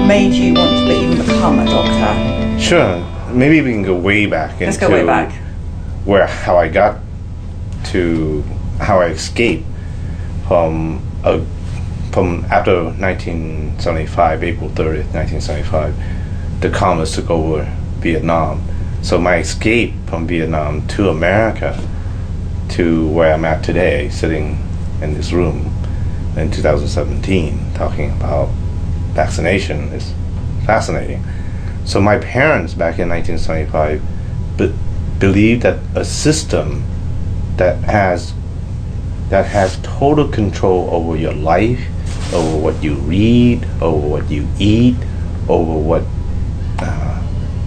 made you want to even become a doctor? Sure. Maybe we can go way back Let's go way back. How I got to how I escaped from after 1975, April 30th, 1975, the communists took over Vietnam. So my escape from Vietnam to America, to where I'm at today, sitting in this room in 2017, talking about vaccination, is fascinating. So my parents back in 1975 believed that a system that has total control over your life, over what you read, over what you eat, over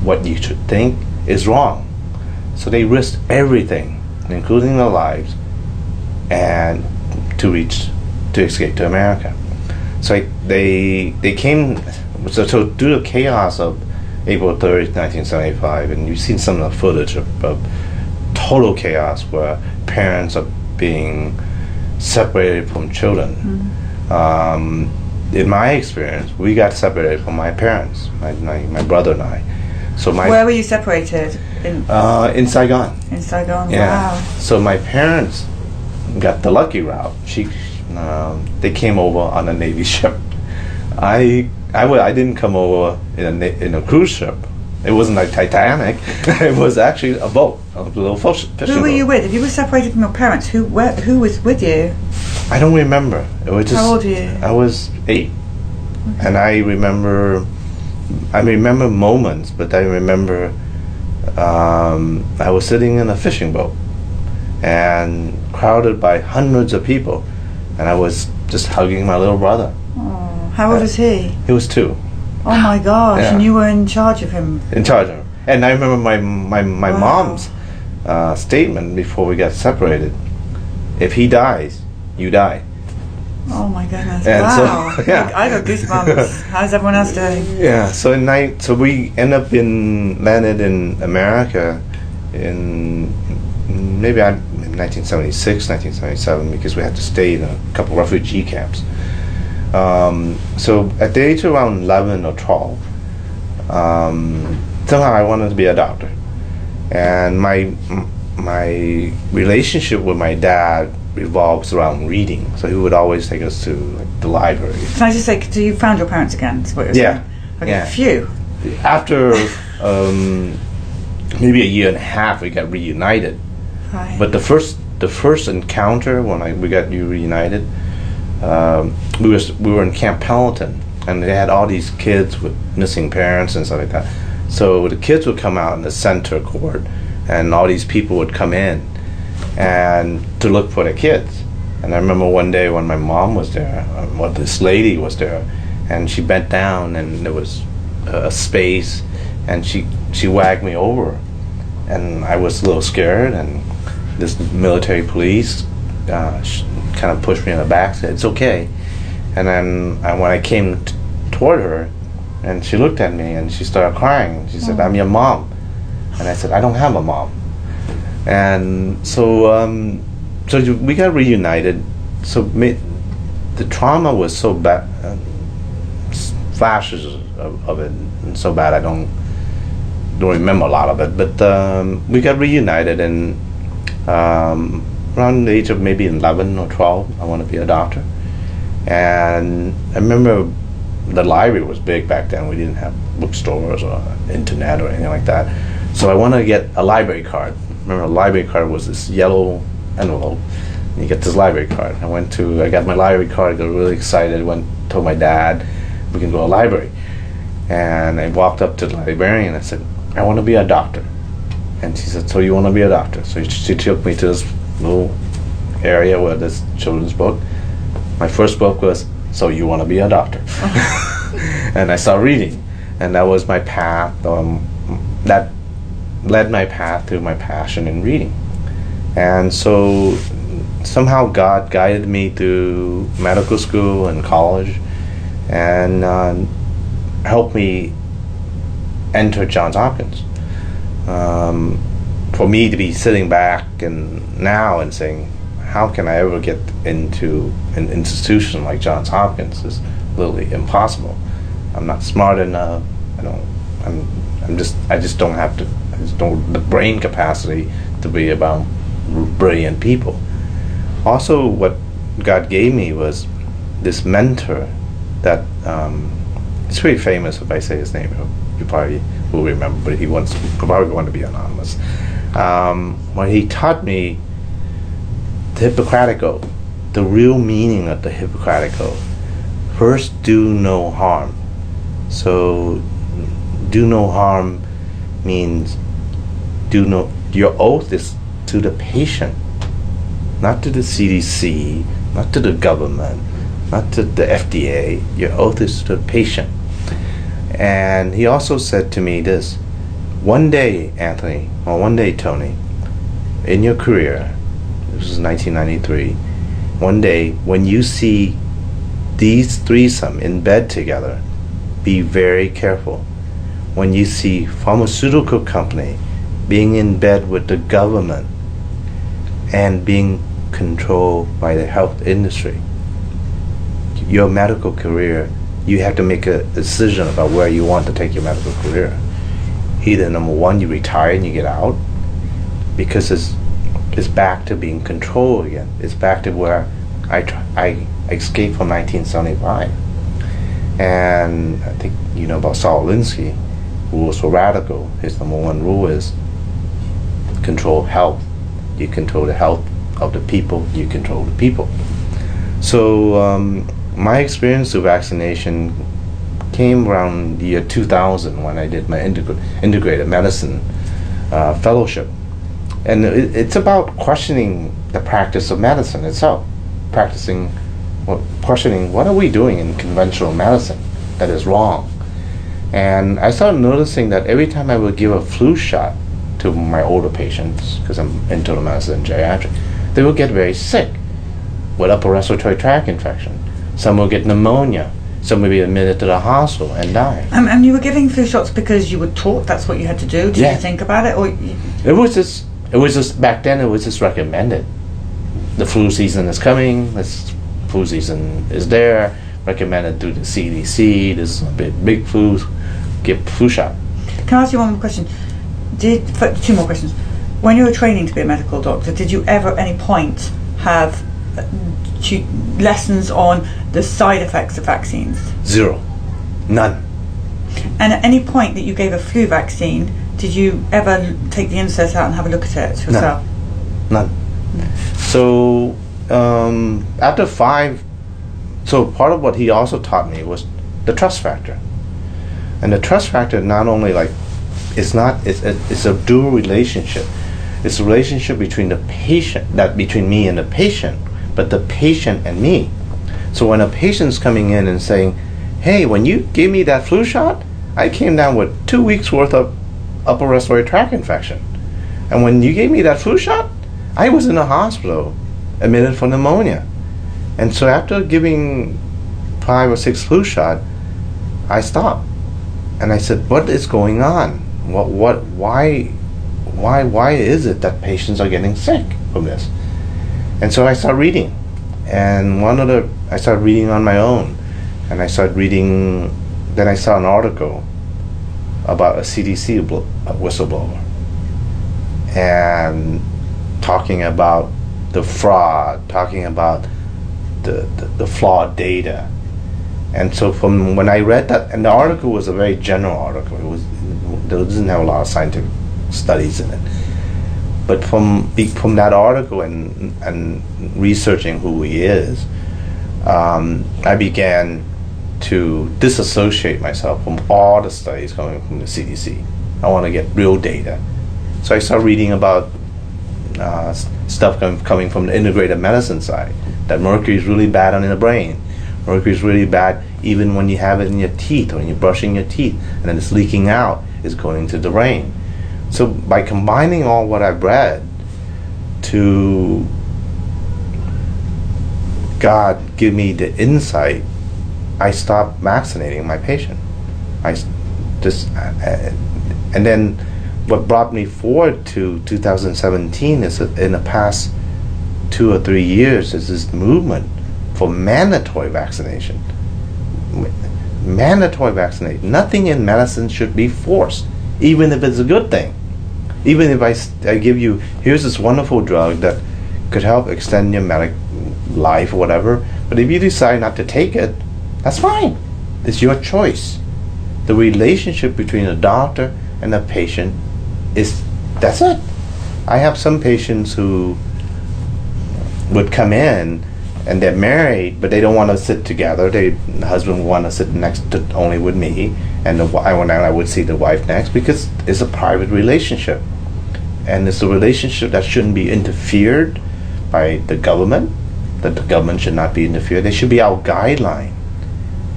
what you should think, is wrong. So they risked everything, including their lives, and to escape to America. So they came. So due to the chaos of April 30th, 1975, and you've seen some of the footage of total chaos where parents are being separated from children. In my experience, we got separated from my parents, my brother and I. So where were you separated? In Saigon. In Saigon. Yeah. Wow. So my parents got the lucky route. They came over on a Navy ship. I didn't come over in a cruise ship. It wasn't like Titanic. It was actually a boat, a little fishing boat. Who were you with? If you were separated from your parents, who was with you? I don't remember. It was just. How old were you? I was 8, and I remember moments, but I remember I was sitting in a fishing boat, and crowded by hundreds of people, and I was just hugging my little brother. Oh, how old was he? He was 2. Oh my gosh! Yeah. And you were in charge of him. In charge of him. And I remember my Wow. mom's statement before we got separated: "If he dies, you die." Oh my goodness! And wow! so, yeah. I got goosebumps. How's everyone else doing? Yeah. So we end up landed in America in maybe in 1976, 1977, because we had to stay in a couple refugee camps. So at the age of around 11 or 12, somehow I wanted to be a doctor, and my relationship with my dad revolves around reading. So he would always take us to the library. Can I just say, so you found your parents again? Is what you're Yeah. saying? Okay. Yeah. Phew. After maybe a year and a half, we got reunited. Right. But the first encounter when we got reunited, we were in Camp Pendleton, and they had all these kids with missing parents and stuff like that. So the kids would come out in the center court, and all these people would come in and to look for the kids. And I remember one day when my mom was there, this lady was there, and she bent down, and there was a space, and she wagged me over, and I was a little scared, and this military police kind of pushed me in the back, said it's okay. And then when I came toward her, and she looked at me and she started crying. She said, "I'm your mom." And I said, "I don't have a mom." And so we got reunited. So the trauma was so bad, flashes of it, and so bad I don't remember a lot of it. But we got reunited, and around the age of maybe 11 or 12, I wanted to be a doctor. And I remember the library was big back then. We didn't have bookstores or internet or anything like that. So I wanted to get a library card. Remember, a library card was this yellow envelope, and you get this library card. I got my library card, I got really excited, told my dad, we can go to a library. And I walked up to the librarian and I said, "I want to be a doctor." And she said, "So you want to be a doctor?" So she took me to this little area where there's children's book. My first book was, "So you want to be a doctor?" And I started reading, and that was my path. That led my path to my passion in reading. And so somehow God guided me to medical school and college, and helped me enter Johns Hopkins. For me to be sitting back now and saying, how can I ever get into an institution like Johns Hopkins is literally impossible. I'm not smart enough. I just don't have to. I just don't the brain capacity to be about brilliant people. Also, what God gave me was this mentor that it's pretty famous. If I say his name, you probably will remember, but he probably want to be anonymous. When he taught me the Hippocratic Oath, the real meaning of the Hippocratic Oath. First, do no harm. So, do no harm means your oath is to the patient, not to the CDC, not to the government, not to the FDA. Your oath is to the patient. And he also said to me this, one day, Anthony, or one day, Tony, in your career, this was 1993, one day when you see these threesome in bed together, be very careful. When you see pharmaceutical company being in bed with the government and being controlled by the health industry, your medical career, you have to make a decision about where you want to take your medical career. Either number one, you retire and you get out, because it's back to being controlled again. It's back to where I escaped from 1975. And I think you know about Saul Alinsky, who was so radical. His number one rule is control health. You control the health of the people, you control the people. So my experience with vaccination came around the year 2000 when I did my integrated medicine fellowship. And it's about questioning the practice of medicine itself. Questioning what are we doing in conventional medicine that is wrong. And I started noticing that every time I would give a flu shot to my older patients, because I'm internal medicine and geriatric, they would get very sick with upper respiratory tract infection. Some would get pneumonia. Some would be admitted to the hospital and die. And you were giving flu shots because you were taught that's what you had to do? Did you think about it? Or It was just back then. It was just recommended. The flu season is coming. This flu season is there. Recommended through the CDC. This is a big flu. Get flu shot. Can I ask you one more question? Two more questions. When you were training to be a medical doctor, did you ever at any point have lessons on the side effects of vaccines? Zero. None. And at any point that you gave a flu vaccine, did you ever take the insert out and have a look at it yourself? None. So after 5, so part of what he also taught me was the trust factor. And the trust factor not only it's a dual relationship. It's a relationship between the patient, not between me and the patient, but the patient and me. So when a patient's coming in and saying, hey, when you gave me that flu shot, I came down with 2 weeks worth of upper respiratory tract infection. And when you gave me that flu shot, I was in the hospital, admitted for pneumonia. And so after giving 5 or 6 flu shots, I stopped. And I said, what is going on? Why is it that patients are getting sick from this? And so I started reading. And I started reading on my own. And I started reading, then I saw an article about a CDC whistleblower. And talking about the fraud, talking about the flawed data. And so from when I read that, and the article was a very general article, it doesn't have a lot of scientific studies in it. But from that article and researching who he is, I began to disassociate myself from all the studies coming from the CDC. I want to get real data. So I started reading about stuff coming from the integrated medicine side, that mercury is really bad on the brain. Mercury is really bad even when you have it in your teeth, or when you're brushing your teeth, and then it's leaking out, it's going to the brain. So by combining all what I've read to God give me the insight, I stopped vaccinating my patient. And then what brought me forward to 2017 is that in the past 2 or 3 years is this movement for mandatory vaccination. mandatory vaccination. Nothing in medicine should be forced, even if it's a good thing. Even if I give you, here's this wonderful drug that could help extend your life or whatever, but if you decide not to take it, that's fine. It's your choice. The relationship between a doctor and a patient that's it. I have some patients who would come in and they're married, but they don't want to sit together. The husband would want to sit next to only with me, and I would see the wife next, because it's a private relationship, and it's a relationship that shouldn't be interfered by the government. That the government should not be interfered. They should be our guideline.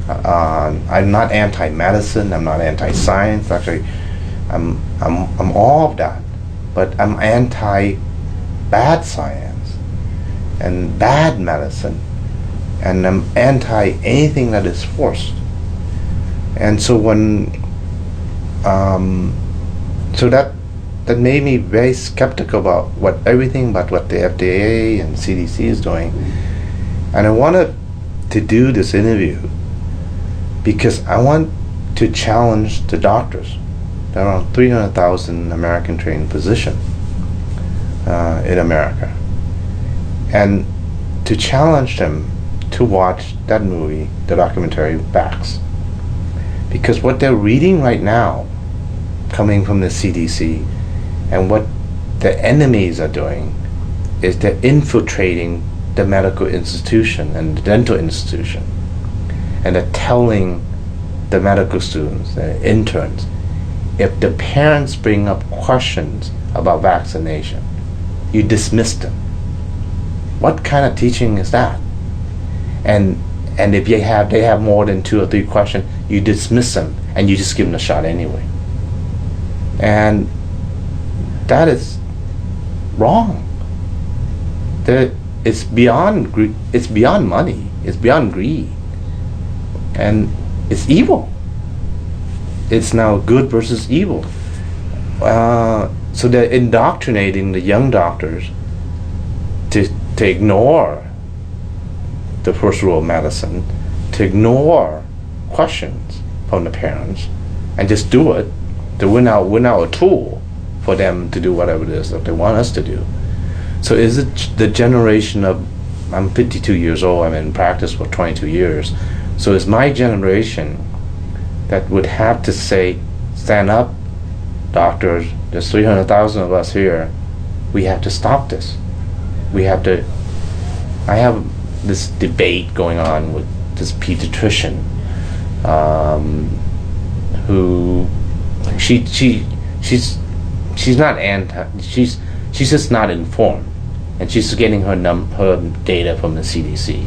I'm not anti-medicine. I'm not anti-science. Actually, I'm all of that, but I'm anti-bad science and bad medicine, and I'm anti anything that is forced. And so so that made me very skeptical about everything about what the FDA and CDC is doing. And I wanted to do this interview because I want to challenge the doctors. There are around 300,000 American trained physicians in America, and to challenge them to watch that movie, the documentary Vax, because what they're reading right now, coming from the CDC, and what the enemies are doing, is they're infiltrating the medical institution and the dental institution, and they're telling the medical students, the interns, if the parents bring up questions about vaccination, you dismiss them. What kind of teaching is that? And if they have more than 2 or 3 questions, you dismiss them and you just give them a shot anyway. And that is wrong. It's beyond money. It's beyond greed, and it's evil. It's now good versus evil. So they're indoctrinating the young doctors to ignore the first rule of medicine, to ignore questions from the parents, and just do it. We're now a tool for them to do whatever it is that they want us to do. So is it the generation of, I'm 52 years old, I'm in practice for 22 years, so it's my generation that would have to say, stand up, doctors, there's 300,000 of us here, we have to stop this. I have this debate going on with this pediatrician, who she's not she's just not informed, and she's getting her data from the CDC.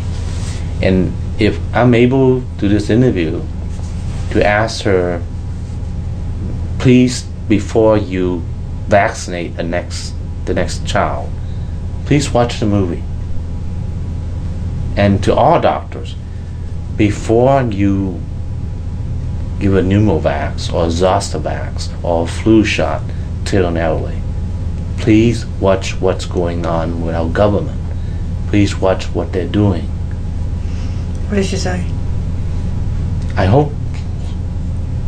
And if I'm able to do this interview to ask her, please, before you vaccinate the next child, please watch the movie. And to all doctors, before you give a pneumovax or a Zostavax or a flu shot to an elderly, please watch what's going on with our government. Please watch what they're doing. What did she say? I hope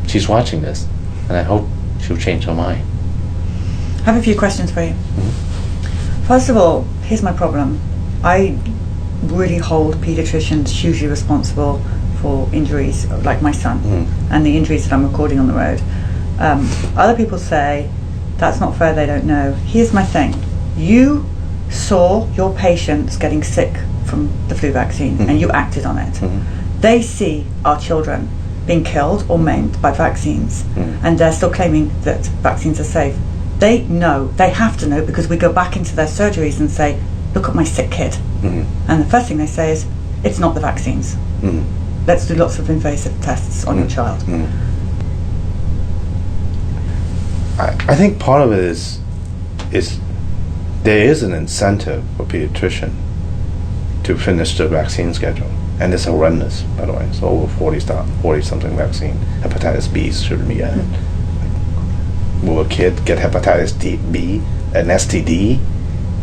she's watching this, and I hope she'll change her mind. I have a few questions for you. Mm-hmm. First of all, here's my problem. I really hold pediatricians hugely responsible for injuries like my son, and the injuries that I'm recording on the road. Other people say that's not fair, they don't know. Here's my thing. You saw your patients getting sick from the flu vaccine, and you acted on it. They see our children being killed or maimed by vaccines, and they're still claiming that vaccines are safe. They know, they have to know, because we go back into their surgeries and say, look at my sick kid. And the first thing they say is, it's not the vaccines. Let's do lots of invasive tests on your child. I think part of it is there is an incentive for pediatrician to finish the vaccine schedule, and it's horrendous, by the way. So over 40 something vaccine. Hepatitis B should be added. Will a kid get hepatitis B, an STD?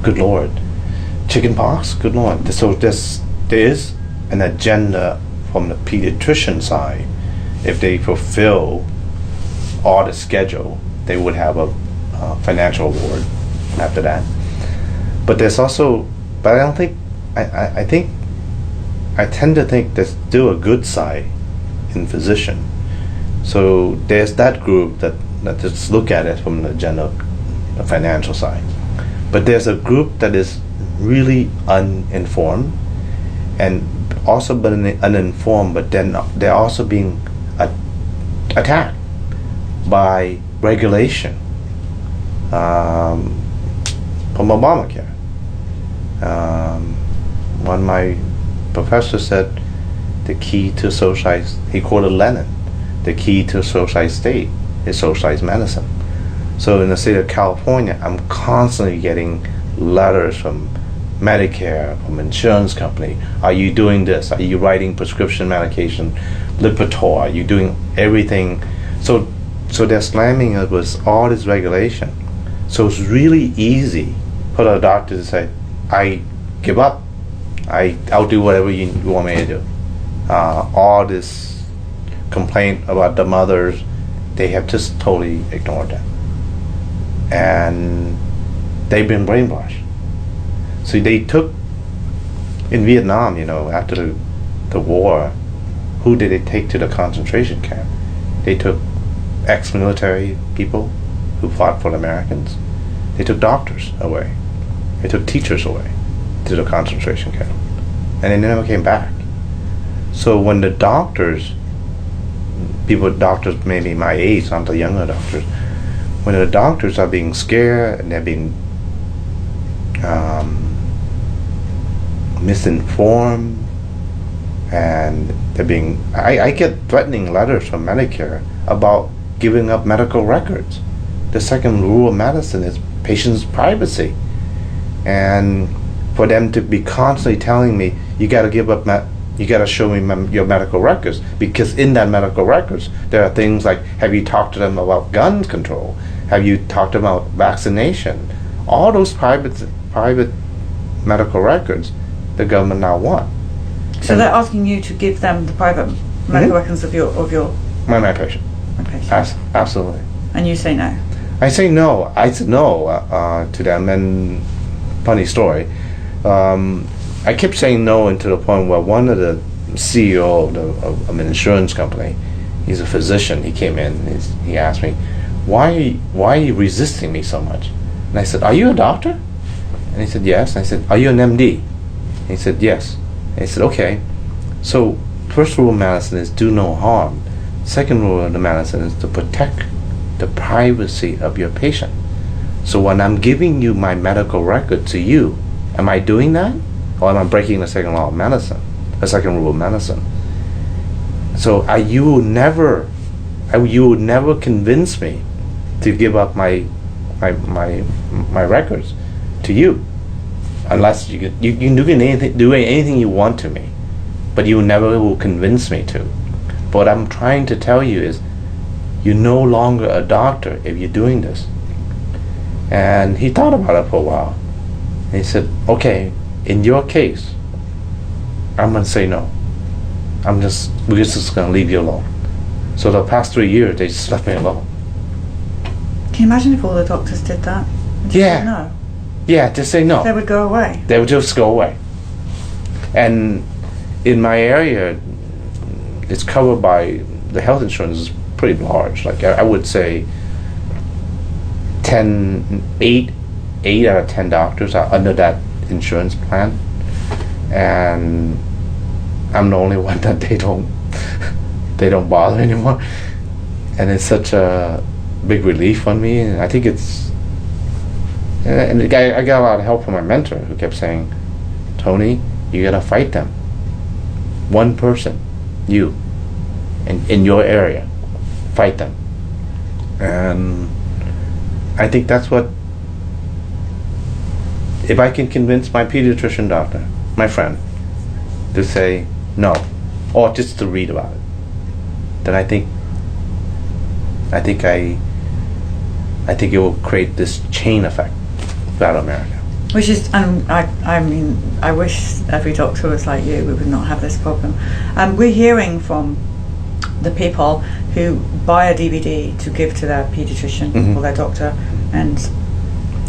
Good Lord. Chickenpox? Good Lord. So there is an agenda from the pediatrician side if they fulfill all the schedule, they would have a financial award after that. But there's also, but I don't think, I think, I tend to think there's still a good side in physician. So there's that group that just look at it from the financial side. But there's a group that is really uninformed and also been uninformed, but then they're also being attacked by regulation from Obamacare. One of my professors said the key to socialized, he quoted Lenin, the key to a socialized state is socialized medicine. So in the state of California, I'm constantly getting letters from Medicare, from insurance company. Are you doing this? Are you writing prescription medication, Lipitor? Are you doing everything? So they're slamming it with all this regulation. So it's really easy for the doctor to say, I give up. I'll do whatever you want me to do. All this complaint about the mothers, they have just totally ignored that. And they've been brainwashed. So they took, in Vietnam, after the war, who did they take to the concentration camp? They took ex-military people who fought for the Americans. They took doctors away. They took teachers away to the concentration camp. And they never came back. So when the doctors maybe my age, not the younger doctors, when the doctors are being scared and they're being misinformed, and they're being, I get threatening letters from Medicare about giving up medical records. The second rule of medicine is patient's privacy, and for them to be constantly telling me, you got to give up, you got to show me your medical records, because in that medical records there are things like, have you talked to them about gun control? Have you talked about vaccination? All those private medical records the government now want. So they're asking you to give them the private medical records of your my patient. Absolutely. And you say no. I say no. I said no to them, and funny story. I kept saying no, and to the point where one of the CEO of an insurance company, he's a physician. He came in. And he asked me, "Why are you resisting me so much?" And I said, "Are you a doctor?" And he said, "Yes." And I said, "Are you an MD?" And he said, "Yes." And he said, "Okay. So first rule of medicine is do no harm. Second rule of the medicine is to protect the privacy of your patient. So when I'm giving you my medical record to you, am I doing that? Or am I breaking the second law of medicine, the second rule of medicine? So you will never convince me to give up my records to you, unless you can do anything you want to me, but you never will convince me to. But what I'm trying to tell you is, you're no longer a doctor if you're doing this." And he thought about it for a while. And he said, "Okay, in your case, I'm gonna say no. We're just gonna leave you alone." So the past 3 years, they just left me alone. Can you imagine if all the doctors did that? Just said no. Yeah, just say no. They would go away. They would just go away. And in my area, it's covered by, the health insurance is pretty large. Like I would say 8 out of 10 doctors are under that insurance plan. And I'm the only one that they don't bother anymore. And it's such a big relief on me. And I think and I got a lot of help from my mentor, who kept saying, "Tony, you gotta fight them. One person, you, in your area, fight them." And I think that's what, if I can convince my pediatrician doctor, my friend, to say no, or just to read about it, then I think it will create this chain effect throughout America. Which is, I mean, I wish every doctor was like you. We would not have this problem. We're hearing from the people who buy a DVD to give to their paediatrician or their doctor, and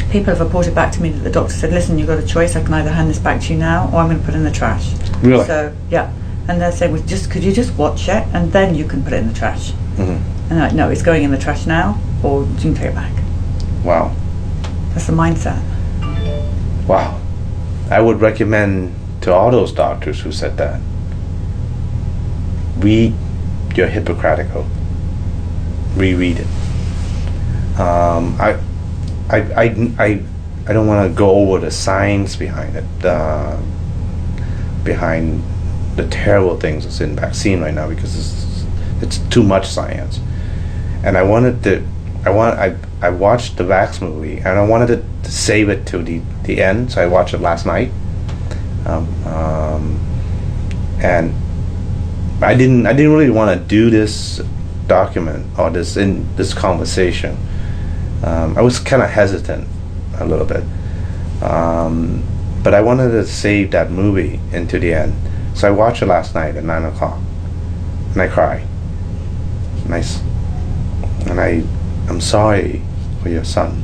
people have reported back to me that the doctor said, listen, you've got a choice, I can either hand this back to you now or I'm going to put it in the trash. Really? So, yeah. And they're saying, well, could you just watch it and then you can put it in the trash? And they're like, no, it's going in the trash now or you can take it back. Wow. That's the mindset. Wow. I would recommend to all those doctors who said that, read your Hippocratic Oath. Reread it. I don't want to go over the science behind it, behind the terrible things that's in vaccine right now, because it's too much science. And I watched the Vax movie, and I wanted to save it to the end, so I watched it last night. And I didn't really want to do this document or this conversation. I was kind of hesitant a little bit, but I wanted to save that movie into the end. So I watched it last night at 9 o'clock, and I cried. Nice, and I'm sorry for your son.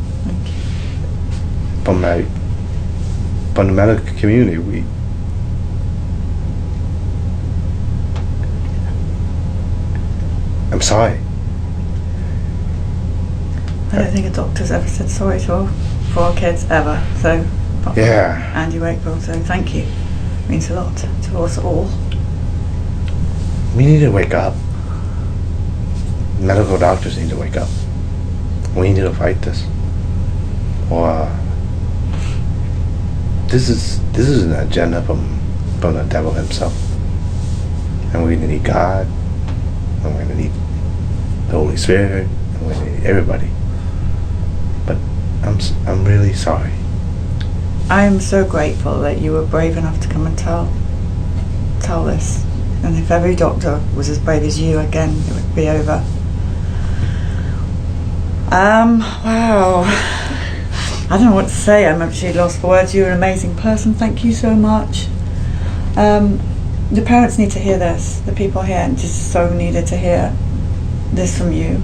From the medical community, I'm sorry. I don't think a doctor's ever said sorry for our kids ever. So, Yeah. Andy Wakefield. So thank you. It means a lot to us all. We need to wake up. Medical doctors need to wake up. We need to fight this. Or this is an agenda from the devil himself. And we're gonna need God. And we're gonna need the Holy Spirit. And we're gonna need everybody. But I'm really sorry. I am so grateful that you were brave enough to come and tell this. And if every doctor was as brave as you, again, it would be over. Wow. I don't know what to say. I'm actually lost for words. You're an amazing person. Thank you so much. The parents need to hear this. The people here just so needed to hear this from you,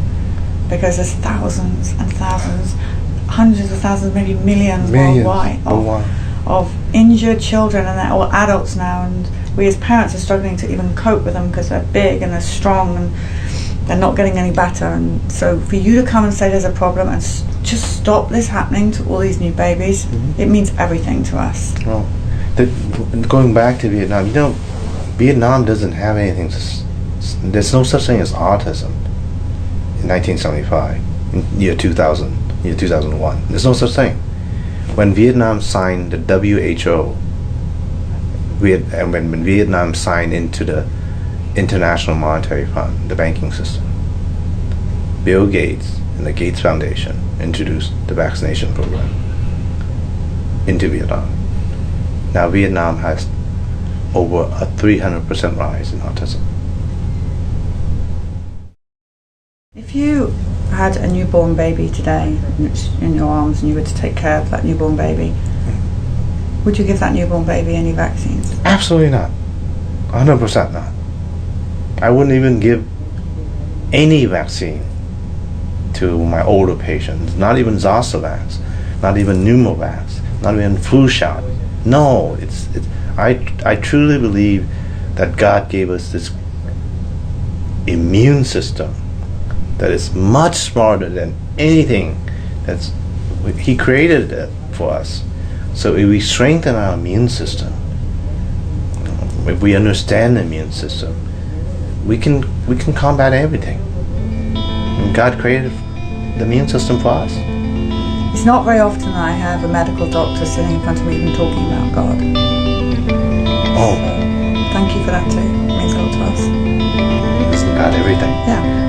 because there's thousands and thousands, hundreds of thousands, maybe millions worldwide of injured children, and they're all adults now, and we as parents are struggling to even cope with them because they're big and they're strong and they're not getting any better. And so for you to come and say there's a problem and just stop this happening to all these new babies, it means everything to us. Well, going back to Vietnam, Vietnam doesn't have anything. There's no such thing as autism in 1975, in year 2000, year 2001. There's no such thing. When Vietnam signed the WHO, and when Vietnam signed into the International Monetary Fund, the banking system, Bill Gates and the Gates Foundation introduced the vaccination program into Vietnam. Now Vietnam has over a 300% rise in autism. If you had a newborn baby today in your arms and you were to take care of that newborn baby, would you give that newborn baby any vaccines? Absolutely not. 100% not. I wouldn't even give any vaccine to my older patients, not even Zostavax, not even Pneumovax, not even flu shot. No, I truly believe that God gave us this immune system that is much smarter than anything He created it for us. So if we strengthen our immune system, if we understand the immune system, we can combat everything. And God created the immune system for us. It's not very often I have a medical doctor sitting in front of me even talking about God. Oh. So, thank you for that too. It means a lot to us. Isn't God everything? Yeah.